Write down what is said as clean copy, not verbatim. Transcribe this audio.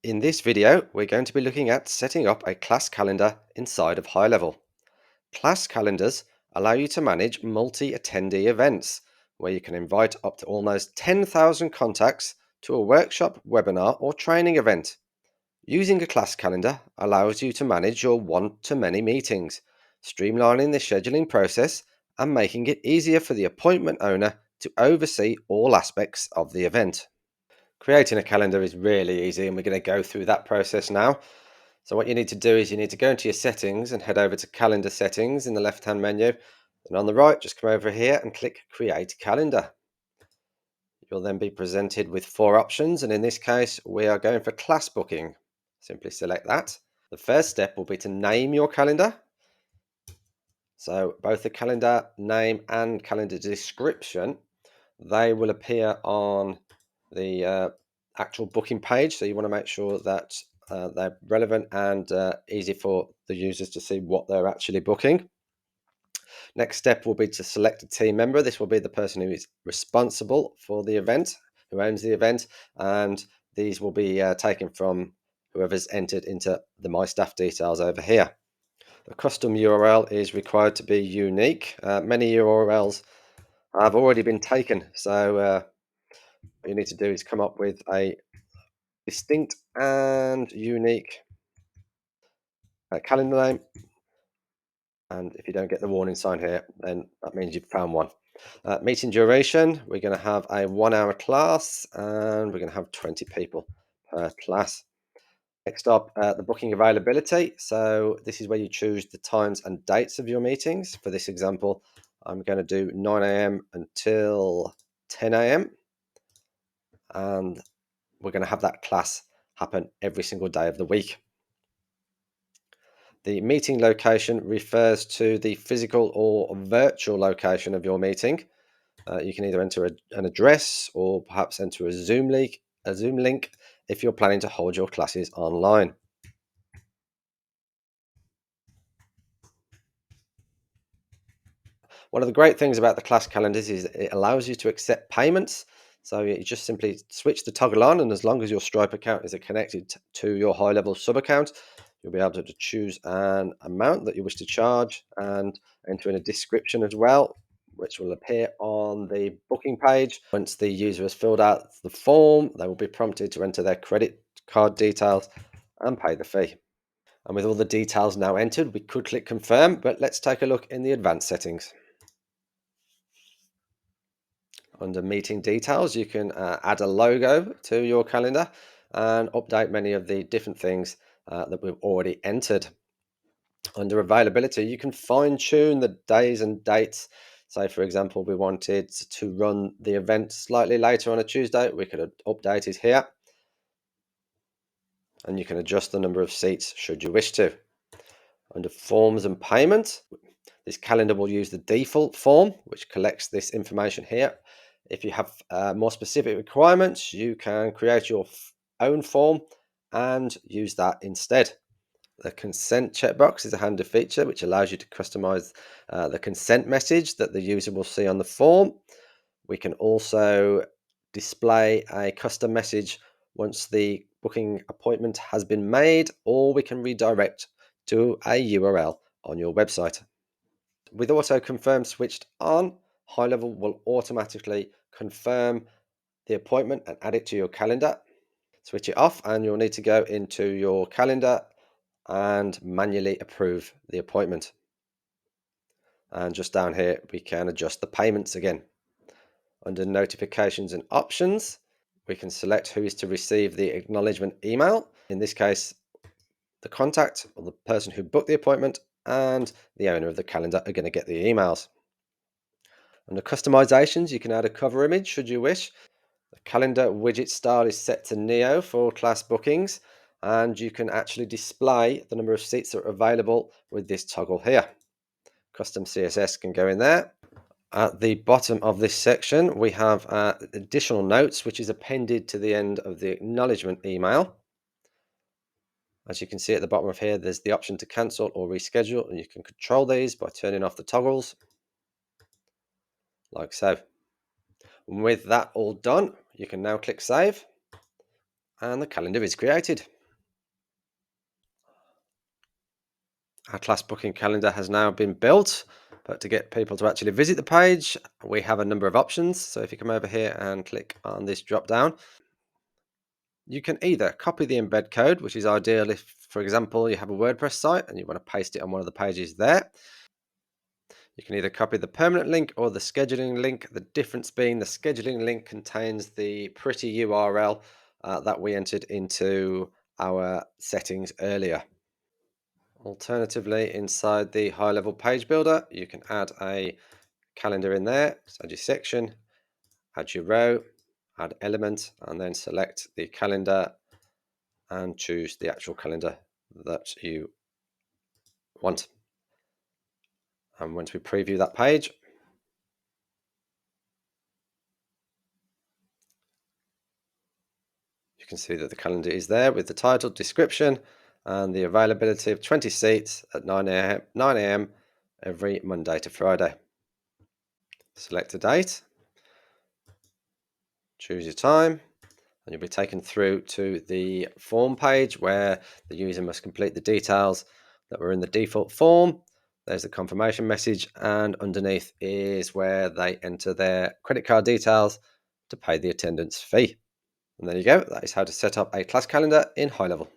In this video, we're going to be looking at setting up a class calendar inside of HighLevel. Class calendars allow you to manage multi-attendee events, where you can invite up to almost 10,000 contacts to a workshop, webinar, or training event. Using a class calendar allows you to manage your one-to-many meetings, streamlining the scheduling process and making it easier for the appointment owner to oversee all aspects of the event. Creating a calendar is really easy, and we're going to go through that process now. So what you need to do is you need to go into your settings and head over to calendar settings in the left hand menu. And on the right, just come over here and click create calendar. You'll then be presented with four options, and in this case we are going for class booking. Simply select that. The first step will be to name your calendar. So both the calendar name and calendar description, they will appear on the actual booking page. So you want to make sure that they're relevant and easy for the users to see what they're actually booking. Next step will be to select a team member. This will be the person who is responsible for the event, who owns the event, and these will be taken from whoever's entered into the My Staff details over here. The custom URL is required to be unique. Many URLs have already been taken, so what you need to do is come up with a distinct and unique calendar name. And if you don't get the warning sign here, then that means you've found one. Meeting duration, we're going to have a 1 hour class, and we're going to have 20 people per class. Next up, the booking availability. So this is where you choose the times and dates of your meetings. For this example, I'm going to do 9 a.m. until 10 a.m. and we're going to have that class happen every single day of the week. The meeting location refers to the physical or virtual location of your meeting. You can either enter an address or perhaps enter a Zoom link if you're planning to hold your classes online. One of the great things about the class calendars is it allows you to accept payments. So you just simply switch the toggle on, and as long as your Stripe account is connected to your HighLevel sub account, you'll be able to choose an amount that you wish to charge and enter in a description as well, which will appear on the booking page. Once the user has filled out the form, they will be prompted to enter their credit card details and pay the fee. And with all the details now entered, we could click confirm, but let's take a look in the advanced settings. Under meeting details, you can add a logo to your calendar and update many of the different things that we've already entered. Under availability, you can fine tune the days and dates. Say, for example, we wanted to run the event slightly later on a Tuesday, we could update it here. And you can adjust the number of seats should you wish to. Under forms and payment, this calendar will use the default form, which collects this information here. If you have more specific requirements, you can create your own form and use that instead. The consent checkbox is a handy feature which allows you to customize the consent message that the user will see on the form. We can also display a custom message once the booking appointment has been made, or we can redirect to a URL on your website. With auto confirm switched on, HighLevel will automatically confirm the appointment and add it to your calendar. Switch it off and you'll need to go into your calendar and manually approve the appointment. And just down here, we can adjust the payments again. Under notifications and options, we can select who is to receive the acknowledgement email. In this case, the contact or the person who booked the appointment and the owner of the calendar are going to get the emails. Under customizations, you can add a cover image should you wish. The calendar widget style is set to Neo for class bookings, and you can actually display the number of seats that are available with this toggle here. Custom CSS can go in there. At the bottom of this section, we have additional notes, which is appended to the end of the acknowledgement email. As you can see at the bottom of here, there's the option to cancel or reschedule, and you can control these by turning off the toggles, like so. And with that all done, you can now click save, And the calendar is created. Our class booking calendar has now been built, but to get people to actually visit the page, we have a number of options. So if you come over here and click on this drop down, you can either copy the embed code, which is ideal if, for example, you have a WordPress site and you want to paste it on one of the pages there. You can either copy the permanent link or the scheduling link. The difference being the scheduling link contains the pretty URL that we entered into our settings earlier. Alternatively, inside the HighLevel page builder, you can add a calendar in there. So add your section, add your row, add element, and then select the calendar and choose the actual calendar that you want. And once we preview that page, you can see that the calendar is there with the title, description, and the availability of 20 seats at 9 a.m. every Monday to Friday. Select a date, choose your time, and you'll be taken through to the form page where the user must complete the details that were in the default form. There's the confirmation message, and underneath is where they enter their credit card details to pay the attendance fee. And there you go. That is how to set up a class calendar in HighLevel.